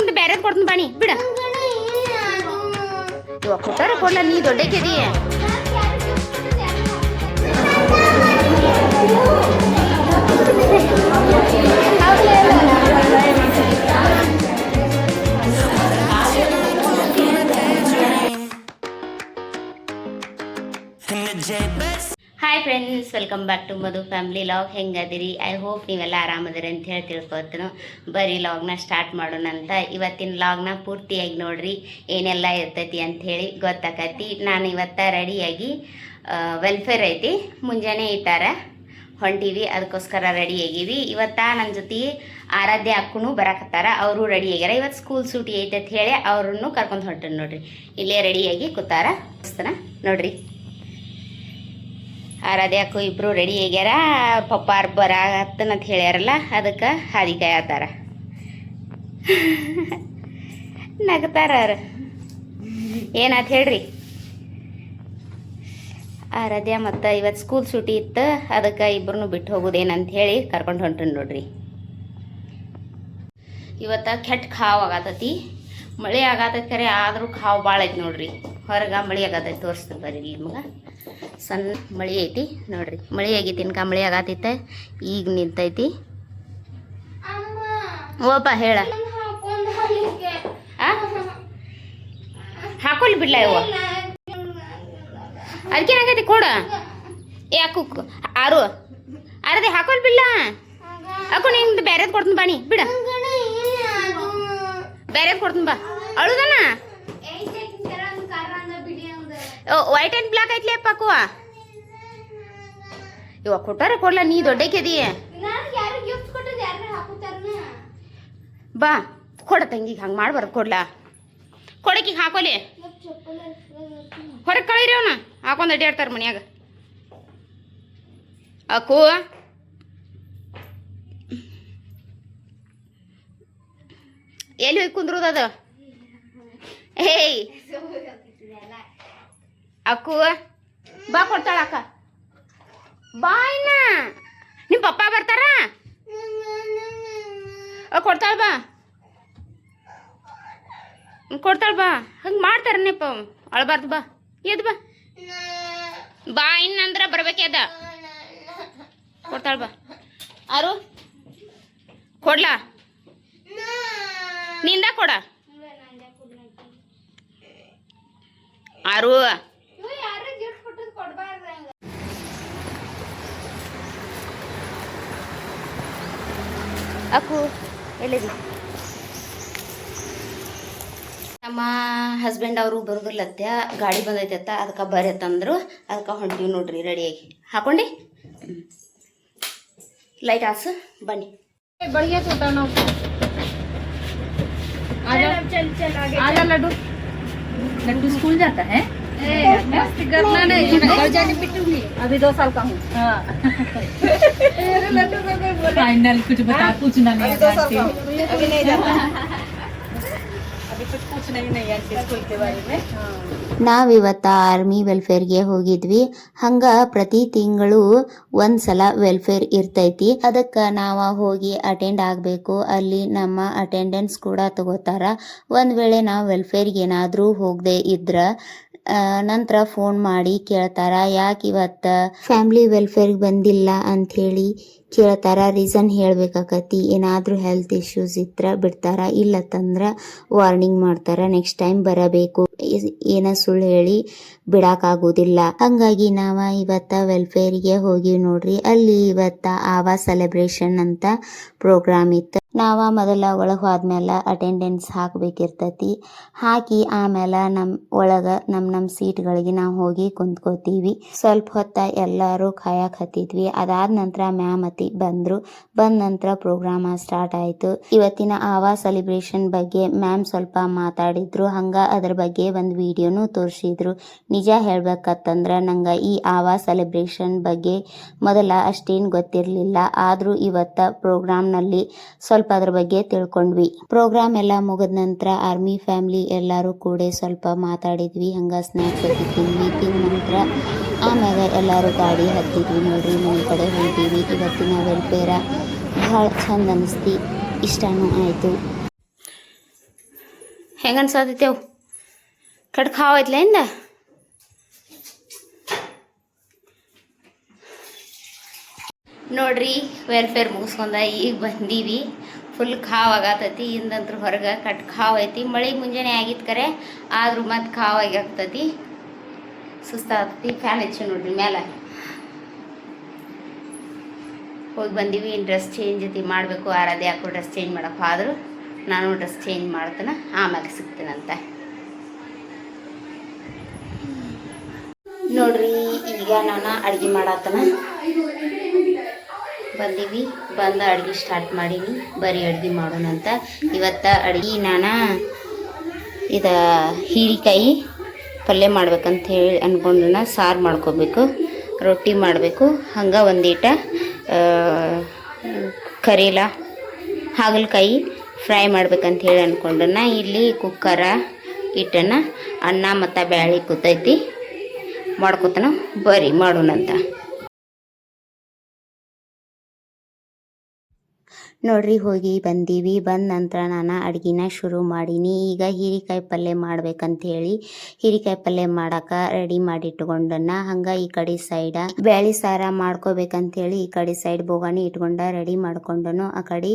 ನಿಂಗೆ ಬೇರೆ ಕೊಡ್ತೀನಿ ಬಾಣಿ ಬಿಡ ಇವಾಗ ಕೊಟ್ಟಾರ ಕೊಡ್ಲ ನೀ ದೊಡ್ಡಕ್ಕಿದೀಯ hi friends, welcome back to Madhu family log. ಹೆಂಗದಿರಿ? ಐ ಹೋಪ್ ನೀವೆಲ್ಲ ಆರಾಮದಿರಿ ಅಂತ ಹೇಳಿ ತಿಳ್ಕೊತನು. ಬರೀ ಲಾಗ್ನ ಸ್ಟಾರ್ಟ್ ಮಾಡೋಣ ಅಂತ. ಇವತ್ತಿನ ಲಾಗ್ನ ಪೂರ್ತಿಯಾಗಿ ನೋಡ್ರಿ, ಏನೆಲ್ಲ ಇರ್ತೈತಿ ಅಂಥೇಳಿ ಗೊತ್ತಾಕತಿ. ನಾನು ಇವತ್ತು ರೆಡಿಯಾಗಿ ವೆಲ್ಫೇರ್ ಐತಿ, ಮುಂಜಾನೆ ಈ ಥರ ಹೊಂಟೀವಿ, ಅದಕ್ಕೋಸ್ಕರ ರೆಡಿ ಆಗೀವಿ. ಇವತ್ತು ನನ್ನ ಜೊತೆ ಆರಾಧ್ಯ ಅಕ್ಕೂ ಬರಾಕತ್ತಾರ, ಅವರು ರೆಡಿ ಆಗ್ಯಾರ. ಇವತ್ತು ಸ್ಕೂಲ್ ಸೂಟಿ ಐತೆ ಅಂತ ಹೇಳಿ ಅವ್ರನ್ನು ಕರ್ಕೊಂಡು ಹೊಂಟನು ನೋಡ್ರಿ. ಇಲ್ಲೇ ರೆಡಿಯಾಗಿ ಕೂತಾರ ನೋಡ್ರಿ. ಆರಾಧ್ಯ ಅಕ್ಕೂ ಇಬ್ಬರು ರೆಡಿ ಆಗ್ಯಾರ. ಪಪ್ಪಾರು ಬರಾತ್ತನಂತ ಹೇಳ್ಯಾರಲ್ಲ, ಅದಕ್ಕೆ ಹಾದಿಕಾಯಿ ಆತಾರ ನಗ್ತಾರ. ಏನಾಯ್ತು ಹೇಳ್ರಿ? ಆರಾಧ್ಯ ಮತ್ತು ಇವತ್ತು ಸ್ಕೂಲ್ ಸೂಟಿ ಇತ್ತು, ಅದಕ್ಕೆ ಇಬ್ಬರನ್ನು ಬಿಟ್ಟು ಹೋಗೋದೇನಂತ ಹೇಳಿ ಕರ್ಕೊಂಡು ಹೊಂಟನು ನೋಡ್ರಿ. ಇವತ್ತು ಕೆಟ್ಟ ಖಾವ್ ಆಗತೈತಿ, ಮಳೆ ಆಗತೈತಿ ಖರೆ, ಆದರೂ ಖಾವ್ ಭಾಳ ಐತಿ ನೋಡ್ರಿ. ಹೊರಗೆ ಮಳೆ ಆಗತೈತಿ, ತೋರಿಸ್ತೀನಿ ಬರ್ರಿ ನಿಮ್ಗೆ. ಸಣ್ಣ ಮಳೆ ಐತಿ ನೋಡ್ರಿ, ಮಳೆ ಆಗೈತಿ. ಇನ್ಕ ಮಳೆ ಆಗತೈತೆ, ಈಗ ನಿಂತೈತಿ. ಓಪ ಹೇಳ ಹಾಕೊಲ್ ಬಿಡ್ಲ ಇವ ಅದಕ್ಕೇನಾಗೈತಿ ಕೊಡ. ಏ ಅಕ್ಕು ಆರು ಅರದೆ ಹಾಕೊಲ್ ಬಿಡ್ಲ ಅಕ್ಕು, ನಿಂದು ಬೇರೆದು ಕೊಡ್ತೀನಿ ಬಾಣಿ ಬಿಡ, ಬೇರೆದು ಕೊಡ್ತೀನಿ ಬಾ. ಅಳುದನ ವೈಟ್ ಆ್ಯಂಡ್ ಬ್ಲಾಕ್ ಐತ್ಲಿ ಅಪ್ಪ ಅಕ್ಕುವ. ಇವಾಗ ಕೊಟ್ಟಾರ ಕೊಡ್ಲ ನೀ ದೊಡ್ಡಕ್ಕಿದೀಯ. ಬಾ ಕೊಡ ತಂಗಿಗೆ ಹಂಗೆ ಮಾಡ್ಬಾರ್ದು. ಕೊಡ್ಲಾ ಕೊಡಕ್ಕಿಗೆ ಹಾಕೋಲಿ, ಹೊರಗೆ ಕಳೀರಿ ಅವನ ಹಾಕೊಂಡ್ ಅಡ್ಡಾಡ್ತಾರ ಮನ್ಯಾಗ. ಅಕ್ಕು ಎಲ್ಲಿ ಹೋಗಿ ಕುಂದ್ರುದದ? ಏಯ್ ಅಕ್ಕು ಬಾ, ಕೊಡ್ತಾಳ ಅಕ್ಕ. ಬಾ ಇನ್ನ, ನಿಮ್ಮ ಪಪ್ಪ ಬರ್ತಾರ, ಕೊಡ್ತಾಳ ಬಾ, ಕೊಡ್ತಾಳ ಬಾ. ಹಂಗೆ ಮಾಡ್ತಾರ ನಿಪ್ಪ, ಅಳಬಾರ್ದು. ಬಾ ಎದ್ ಬಾ, ಬಾ ಇನ್ನಂದ್ರೆ ಬರ್ಬೇಕದ. ಕೊಡ್ತಾಳ ಬಾ. ಆರು ಕೊಡ್ಲಾ? ನಿಂದ ಕೊಡ ಆರು. ಅಕ್ಕು ಎಲ್ಲಿದಿ? ನಮ್ಮ ಹಸ್ಬೆಂಡ್ ಅವರು ಬರೋದಿಲ್ಲತ್ತ, ಗಾಡಿ ಬಂದೈತೆ, ಅದಕ್ಕೆ ಬರ್ರಿ ಅಂತಂದ್ರು, ಅದಕ್ಕೆ ಹೊಂಟೀವಿ ನೋಡ್ರಿ ರೆಡಿಯಾಗಿ. ಹಾಕೊಂಡಿ ಲೈಟ್ ಆಸು ಬನ್ನಿ. बढ़िया होता ना, आजा लड्डू। लड्डू स्कूल जाता है? मस्ती करना नहीं, अभी 2 साल का हूँ। लड्डू को कोई बोले फाइनल कुछ बता, पूछना नहीं, अभी 2 साल का हूँ, अभी नहीं जाता, अभी कुछ पूछना ही नहीं है स्कूल के बारे में। ನಾವಿವತ್ತು ಆರ್ಮಿ ವೆಲ್ಫೇರ್ಗೆ ಹೋಗಿದ್ವಿ. ಹಂಗ ಪ್ರತಿ ತಿಂಗಳು ಒಂದ್ಸಲ ವೆಲ್ಫೇರ್ ಇರ್ತೈತಿ, ಅದಕ್ಕೆ ನಾವು ಹೋಗಿ ಅಟೆಂಡ್ ಆಗಬೇಕು. ಅಲ್ಲಿ ನಮ್ಮ ಅಟೆಂಡೆನ್ಸ್ ಕೂಡ ತಗೋತಾರ. ಒಂದು ವೇಳೆ ನಾವು ವೆಲ್ಫೇರ್ಗೆ ಏನಾದರೂ ಹೋಗದೆ ಇದ್ರ ನಂತರ ಫೋನ್ ಮಾಡಿ ಕೇಳ್ತಾರ, ಯಾಕೆ ಇವತ್ತು ಫ್ಯಾಮಿಲಿ ವೆಲ್ಫೇರ್ಗೆ ಬಂದಿಲ್ಲ ಅಂಥೇಳಿ ಕೇಳ್ತಾರ. ರೀಸನ್ ಹೇಳ್ಬೇಕಾಕತಿ. ಏನಾದರೂ ಹೆಲ್ತ್ ಇಶ್ಯೂಸ್ ಇದ್ರೆ ಬಿಡ್ತಾರ, ಇಲ್ಲತ್ತಂದ್ರೆ ವಾರ್ನಿಂಗ್ ಮಾಡ್ತಾರ, ನೆಕ್ಸ್ಟ್ ಟೈಮ್ ಬರಬೇಕು, ಏನ ಸುಳ್ಳು ಹೇಳಿ ಬಿಡಾಕಾಗೋದಿಲ್ಲ. ಹಂಗಾಗಿ ನಾವ ಇವತ್ತ ವೆಲ್ಫೇರ್ಗೆ ಹೋಗಿ ನೋಡ್ರಿ. ಅಲ್ಲಿ ಇವತ್ತ ಆವಾಸ್ ಸೆಲೆಬ್ರೇಷನ್ ಅಂತ ಪ್ರೋಗ್ರಾಮ್ ಇತ್ತು. ನಾವ ಮೊದಲ ಒಳಗೆ ಹೋದ್ಮೇಲೆ ಅಟೆಂಡೆನ್ಸ್ ಹಾಕಬೇಕಿರ್ತೈತಿ. ಹಾಕಿ ಆಮೇಲೆ ನಮ್ಮ ಸೀಟ್ಗಳಿಗೆ ನಾವು ಹೋಗಿ ಕುಂತ್ಕೋತೀವಿ. ಸ್ವಲ್ಪ ಹೊತ್ತ ಎಲ್ಲರೂ ಕಾಯಕ್ ಹತ್ತಿದ್ವಿ. ಅದಾದ ನಂತರ ಮ್ಯಾಮ್ ಬಂದ ನಂತರ ಪ್ರೋಗ್ರಾಮ್ ಸ್ಟಾರ್ಟ್ ಆಯ್ತು. ಇವತ್ತಿನ ಆವಾಸ್ ಸೆಲೆಬ್ರೇಷನ್ ಬಗ್ಗೆ ಮ್ಯಾಮ್ ಸ್ವಲ್ಪ ಮಾತಾಡಿದ್ರು, ಹಂಗ ಅದ್ರ ಬಗ್ಗೆ ಒಂದು ವಿಡಿಯೋನು ತೋರಿಸಿದ್ರು. ನಿಜ ಹೇಳ್ಬೇಕಂತಂದ್ರ ನಂಗೆ ಈ ಆವಾಸ್ ಸೆಲೆಬ್ರೇಷನ್ ಬಗ್ಗೆ ಮೊದಲ ಅಷ್ಟೇನು ಗೊತ್ತಿರಲಿಲ್ಲ. ಆದ್ರೂ ಇವತ್ತ ಪ್ರೋಗ್ರಾಮ್ನಲ್ಲಿ ಸ್ವಲ್ಪ ಅದ್ರ ಬಗ್ಗೆ ತಿಳ್ಕೊಂಡ್ವಿ. ಪ್ರೋಗ್ರಾಮ್ ಎಲ್ಲ ಮುಗಿದ ನಂತರ ಆರ್ಮಿ ಫ್ಯಾಮಿಲಿ ಎಲ್ಲರೂ ಕೂಡ ಸ್ವಲ್ಪ ಮಾತಾಡಿದ್ವಿ. ಹಂಗ ಸ್ನ್ಯಾಕ್ಸ್ ತಿಂದ್ವಿ. ತಿಂದ ನಂತರ ಆಮ್ಯಾಗ ಎಲ್ಲರೂ ಗಾಡಿ ಹತ್ತಿದ್ವಿ ನೋಡ್ರಿ, ಮನೆ ಕಡೆ ಹೊಂಟೀವಿ. ಇವತ್ತಿನ ವೆಲ್ಫೇರ ಭಾಳ ಚಂದ ಅನಿಸ್ತಿ, ಇಷ್ಟನೂ ಆಯಿತು. ಹೆಂಗೆ ಅನ್ಸತ್ತೈತೆವು ಕಟ್ ಖಾವೈತ್ಲ ಇಂದ ನೋಡ್ರಿ ವೆಲ್ಫೇರ್ ಮುಗಿಸ್ಕೊಂಡ ಈಗ ಬಂದೀವಿ. ಫುಲ್ ಖಾವ್ ಆಗತೈತಿ. ಇಂದಂತ್ರ ಹೊರಗೆ ಕಟ್ ಖಾವ್ ಐತಿ. ಮಳೆ ಮುಂಜಾನೆ ಆಗಿತ್ತು ಕರೆ ಆದ್ರೂ ಮತ್ತೆ ಖಾವ್ ಆಗ್ತೈತಿ. ಸುಸ್ತಾಗ್ತೈತಿ. ಫ್ಯಾನ್ ಹಚ್ಚಿ ನೋಡ್ರಿ ಮೇಲೆ ಹೋಗಿ ಬಂದೀವಿ. ಇನ್ನು ಡ್ರೆಸ್ ಚೇಂಜ್ ಐತಿ ಮಾಡಬೇಕು. ಆರಾಧೆ ಹಾಕೋ ಡ್ರೆಸ್ ಚೇಂಜ್ ಮಾಡಕ್ಕೆ ಆದರೂ ನಾನು ಡ್ರೆಸ್ ಚೇಂಜ್ ಮಾಡ್ತೇನೆ, ಆಮ್ಯಾಗ ಸಿಗ್ತೀನಂತ. ನೋಡ್ರಿ ಈಗ ನಾನು ಅಡುಗೆ ಮಾಡತ್ತನ ಬಂದೀವಿ. ಬಂದು ಅಡುಗೆ ಸ್ಟಾರ್ಟ್ ಮಾಡೀನಿ. ಬರೀ ಅಡುಗೆ ಮಾಡೋಣಂತ. ಇವತ್ತು ಅಡುಗೆ ನಾನು ಇದು ಹೀರೆಕಾಯಿ ಪಲ್ಯ ಮಾಡ್ಬೇಕಂತ ಹೇಳಿ ಅಂದ್ಕೊಂಡನ. ಸಾರು ಮಾಡ್ಕೋಬೇಕು, ರೊಟ್ಟಿ ಮಾಡಬೇಕು, ಹಂಗೆ ಒಂದೀಟ ಕರೇಲ ಹಾಗಲಕಾಯಿ ಫ್ರೈ ಮಾಡ್ಬೇಕಂತ ಹೇಳಿ ಅಂದ್ಕೊಂಡನ. ಇಲ್ಲಿ ಕುಕ್ಕರ ಇಟ್ಟನ. ಅನ್ನ ಮತ್ತು ಬ್ಯಾಳೆ ಕೂತೈತಿ, ಮಾಡ್ಕೊತನ. ಬರೀ ಮಾಡೋಣಂತ. ನೋಡ್ರಿ ಹೋಗಿ ಬಂದೀವಿ. ಬಂದ ನಂತರ ನಾನು ಅಡುಗೆನ ಶುರು ಮಾಡೀನಿ. ಈಗ ಹೀರೆಕಾಯಿ ಪಲ್ಯ ಮಾಡ್ಬೇಕಂತೇಳಿ ಹೀರೆಕಾಯಿ ಪಲ್ಯ ಮಾಡಕ್ಕೆ ರೆಡಿ ಮಾಡಿ ಇಟ್ಕೊಂಡನ್ನ. ಹಂಗೆ ಈ ಕಡೆ ಸೈಡ ಬ್ಯಾಳಿ ಸಾರ ಮಾಡ್ಕೋಬೇಕಂತೇಳಿ ಈ ಕಡೆ ಸೈಡ್ ಬೋಗಾಣಿ ಇಟ್ಕೊಂಡ ರೆಡಿ ಮಾಡ್ಕೊಂಡನು. ಆ ಕಡೆ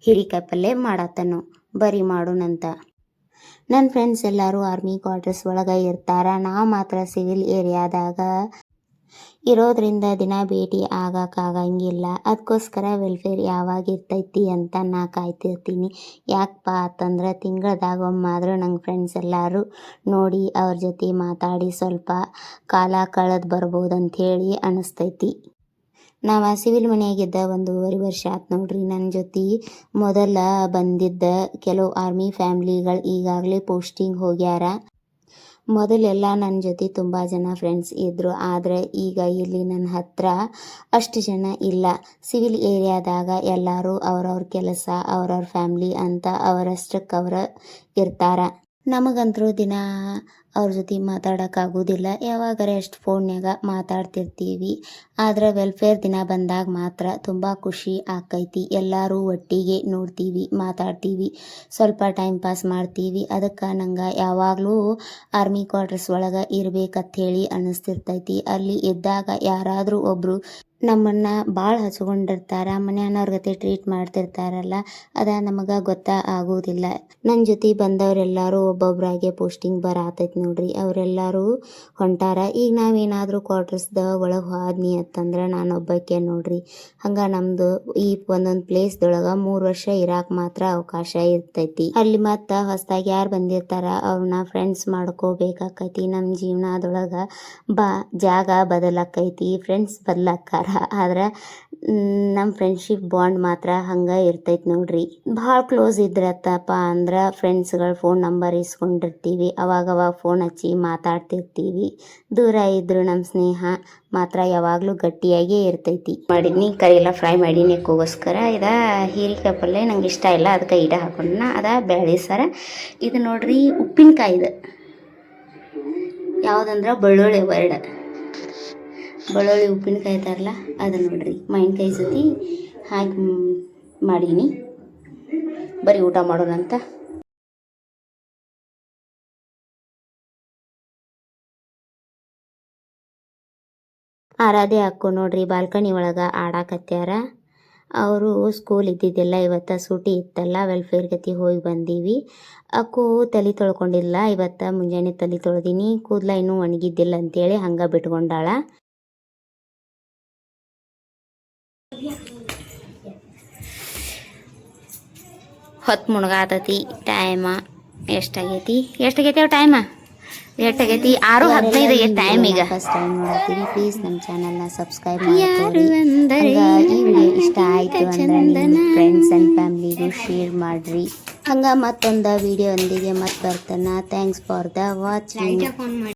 ಹೀರೆಕಾಯಿ ಪಲ್ಯ ಮಾಡತ್ತನು. ಬರೀ ಮಾಡೋಣಂತ. ನನ್ನ ಫ್ರೆಂಡ್ಸ್ ಎಲ್ಲರೂ ಆರ್ಮಿ ಕ್ವಾರ್ಟರ್ಸ್ ಒಳಗೆ ಇರ್ತಾರ. ನಾವು ಮಾತ್ರ ಸಿವಿಲ್ ಏರಿಯಾದಾಗ ಇರೋದ್ರಿಂದ ದಿನ ಭೇಟಿ ಆಗಕ್ಕಾಗಂಗಿಲ್ಲ. ಅದಕ್ಕೋಸ್ಕರ ವೆಲ್ಫೇರ್ ಯಾವಾಗ ಇರ್ತೈತಿ ಅಂತ ನಾ ಕಾಯ್ತಿರ್ತೀನಿ. ಯಾಕಪ್ಪ ಅಂತಂದ್ರೆ ತಿಂಗಳದಾಗ ಒಮ್ಮಾದರೂ ನಂಗೆ ಫ್ರೆಂಡ್ಸ್ ಎಲ್ಲರೂ ನೋಡಿ ಅವ್ರ ಜೊತೆ ಮಾತಾಡಿ ಸ್ವಲ್ಪ ಕಾಲ ಕಳೆದು ಬರ್ಬೋದಂಥೇಳಿ ಅನಿಸ್ತೈತಿ. ನಾವು ಸಿವಿಲ್ ಮನೆಯಾಗಿದ್ದ 1.5 ವರ್ಷ ಆಯ್ತು ನೋಡ್ರಿ. ನನ್ನ ಜೊತೆ ಮೊದಲ ಬಂದಿದ್ದ ಕೆಲವು ಆರ್ಮಿ ಫ್ಯಾಮ್ಲಿಗಳು ಈಗಾಗಲೇ ಪೋಸ್ಟಿಂಗ್ ಹೋಗ್ಯಾರ. ಮೊದಲೆಲ್ಲ ನನ್ನ ಜೊತೆ ತುಂಬ ಜನ ಫ್ರೆಂಡ್ಸ್ ಇದ್ದರು. ಆದರೆ ಈಗ ಇಲ್ಲಿ ನನ್ನ ಹತ್ರ ಅಷ್ಟು ಜನ ಇಲ್ಲ. ಸಿವಿಲ್ ಏರಿಯಾದಾಗ ಎಲ್ಲರೂ ಅವ್ರವ್ರ ಕೆಲಸ ಅವ್ರವ್ರ ಫ್ಯಾಮ್ಲಿ ಅಂತ ಅವರಷ್ಟಕ್ಕೆ ಅವರು ಇರ್ತಾರೆ. ನಮಗಂತರೂ ದಿನ ಅವ್ರ ಜೊತೆ ಮಾತಾಡೋಕ್ಕಾಗೋದಿಲ್ಲ. ಯಾವಾಗಾರ ಎಷ್ಟು ಫೋನ್ಯಾಗ ಮಾತಾಡ್ತಿರ್ತೀವಿ. ಆದರೆ ವೆಲ್ಫೇರ್ ದಿನ ಬಂದಾಗ ಮಾತ್ರ ತುಂಬ ಖುಷಿ ಆಕೈತಿ. ಎಲ್ಲರೂ ಒಟ್ಟಿಗೆ ನೋಡ್ತೀವಿ, ಮಾತಾಡ್ತೀವಿ, ಸ್ವಲ್ಪ ಟೈಮ್ ಪಾಸ್ ಮಾಡ್ತೀವಿ. ಅದಕ್ಕೆ ನಂಗೆ ಯಾವಾಗಲೂ ಆರ್ಮಿ ಕ್ವಾರ್ಟರ್ಸ್ ಒಳಗೆ ಇರ್ಬೇಕಂಥೇಳಿ ಅನ್ನಿಸ್ತಿರ್ತೈತಿ. ಅಲ್ಲಿ ಇದ್ದಾಗ ಯಾರಾದರೂ ಒಬ್ಬರು ನಮ್ಮನ್ನು ಭಾಳ ಹಚ್ಕೊಂಡಿರ್ತಾರೆ. ಮನೆಯವ್ರ ಗತೆ ಟ್ರೀಟ್ ಮಾಡ್ತಿರ್ತಾರಲ್ಲ, ಅದ ನಮಗೆ ಆಗೋದಿಲ್ಲ. ನನ್ನ ಜೊತೆ ಬಂದವರೆಲ್ಲರೂ ಒಬ್ಬೊಬ್ಬರಾಗೆ ಪೋಸ್ಟಿಂಗ್ ಬರಾತೈತಿ ನೋಡ್ರಿ. ಅವರೆಲ್ಲರೂ ಹೊಂಟಾರ. ಈಗ ನಾವೇನಾದರೂ ಕ್ವಾರ್ಟರ್ಸ್ದ ಒಳಗೆ ಹೋದ್ನಿ ಅಂತಂದ್ರೆ ನಾನೊಬ್ಬಕ್ಕೆ ನೋಡ್ರಿ. ಹಂಗೆ ನಮ್ಮದು ಈ ಒಂದೊಂದು ಪ್ಲೇಸ್ದೊಳಗೆ 3 ವರ್ಷ ಇರಾಕ್ ಮಾತ್ರ ಅವಕಾಶ ಇರ್ತೈತಿ. ಅಲ್ಲಿ ಮತ್ತು ಹೊಸದಾಗಿ ಯಾರು ಬಂದಿರ್ತಾರ ಅವ್ರನ್ನ ಫ್ರೆಂಡ್ಸ್ ಮಾಡ್ಕೋಬೇಕಾಕೈತಿ. ನಮ್ಮ ಜೀವನದೊಳಗೆ ಜಾಗ ಬದಲಾಕೈತಿ, ಫ್ರೆಂಡ್ಸ್ ಬದಲಾಕಾರ. ಆದ್ರೆ ನಮ್ಮ ಫ್ರೆಂಡ್ಶಿಪ್ ಬಾಂಡ್ ಮಾತ್ರ ಹಂಗೆ ಇರ್ತೈತಿ ನೋಡ್ರಿ. ಭಾಳ ಕ್ಲೋಸ್ ಇದ್ರತ್ತಪ್ಪ ಅಂದ್ರೆ ಫ್ರೆಂಡ್ಸ್ಗಳು ಫೋನ್ ನಂಬರ್ ಇಸ್ಕೊಂಡಿರ್ತೀವಿ. ಅವಾಗವಾಗ ಫೋನ್ ಹಚ್ಚಿ ಮಾತಾಡ್ತಿರ್ತೀವಿ. ದೂರ ಇದ್ದರೂ ನಮ್ಮ ಸ್ನೇಹ ಮಾತ್ರ ಯಾವಾಗಲೂ ಗಟ್ಟಿಯಾಗೇ ಇರ್ತೈತಿ. ಮಾಡಿದ್ನಿ ಕರಿಯೆಲ್ಲ ಫ್ರೈ ಮಾಡೀನಿ ಕೋಗೋಸ್ಕರ. ಇದು ಹೀರೆಕಾಯಿ ಪಲ್ಯ ನಂಗೆ ಇಷ್ಟ ಇಲ್ಲ, ಅದಕ್ಕೆ ಇಡ ಹಾಕೊಂಡ್ನ. ಅದ ಬ್ಯಾಳಿ ಸಾರ. ಇದು ನೋಡ್ರಿ ಉಪ್ಪಿನಕಾಯಿದು ಯಾವುದಂದ್ರೆ ಬೆಳ್ಳುಳ್ಳಿ ವರ್ಡ್, ಬೆಳ್ಳುಳ್ಳಿ ಉಪ್ಪಿನಕಾಯಿ ತರಲ್ಲ ಅದು ನೋಡ್ರಿ. ಮಾವಿನಕಾಯಿ ಜೊತೆ ಹಾಕಿ ಮಾಡೀನಿ. ಬರೀ ಊಟ ಮಾಡೋಣಂತ. ಆರಾಧೆ ಅಕ್ಕು ನೋಡ್ರಿ ಬಾಲ್ಕನಿ ಒಳಗೆ ಆಡಾಕತ್ಯಾರ. ಅವರು ಸ್ಕೂಲ್ ಇದ್ದಿದ್ದಿಲ್ಲ, ಇವತ್ತು ಸೂಟಿ ಇತ್ತಲ್ಲ, ವೆಲ್ಫೇರ್ ಗತಿ ಹೋಗಿ ಬಂದೀವಿ. ಅಕ್ಕು ತಲೆ ತೊಳ್ಕೊಂಡಿಲ್ಲ. ಇವತ್ತು ಮುಂಜಾನೆ ತಲೆ ತೊಳ್ದೀನಿ. ಕೂದಲ ಇನ್ನೂ ಒಣಗಿದ್ದಿಲ್ಲ ಅಂತೇಳಿ ಹಂಗೆ ಬಿಟ್ಕೊಂಡಾಳ. ಹೊತ್ತು ಮುಣಗಾತತಿ. Time ಎಷ್ಟಾಗೈತಿ time ಎಷ್ಟಾಗೈತಿ? 6:15 ಆಗೈತಿ ಟೈಮ್. ಈಗ ಫಸ್ಟ್ ಟೈಮ್ ನೋಡ್ತೀರಿ ಪ್ಲೀಸ್ ನಮ್ಮ ಚಾನಲ್ನ ಸಬ್ಸ್ಕ್ರೈಬ್ ಮಾಡ್ಕೊಳ್ಳಿ. ಈ ವಿಡಿಯೋ ಇಷ್ಟ ಆಯಿತು ಅಂದ್ರೆ ನಿಮ್ಮ ಫ್ರೆಂಡ್ಸ್ ಆ್ಯಂಡ್ ಫ್ಯಾಮ್ಲಿಗೂ ಶೇರ್ ಮಾಡಿರಿ. ಹಂಗೆ ಮತ್ತೊಂದು ವಿಡಿಯೋ ಒಂದಿಗೆ ಮತ್ತೆ ಬರ್ತಾನೆ. Thanks for the watching.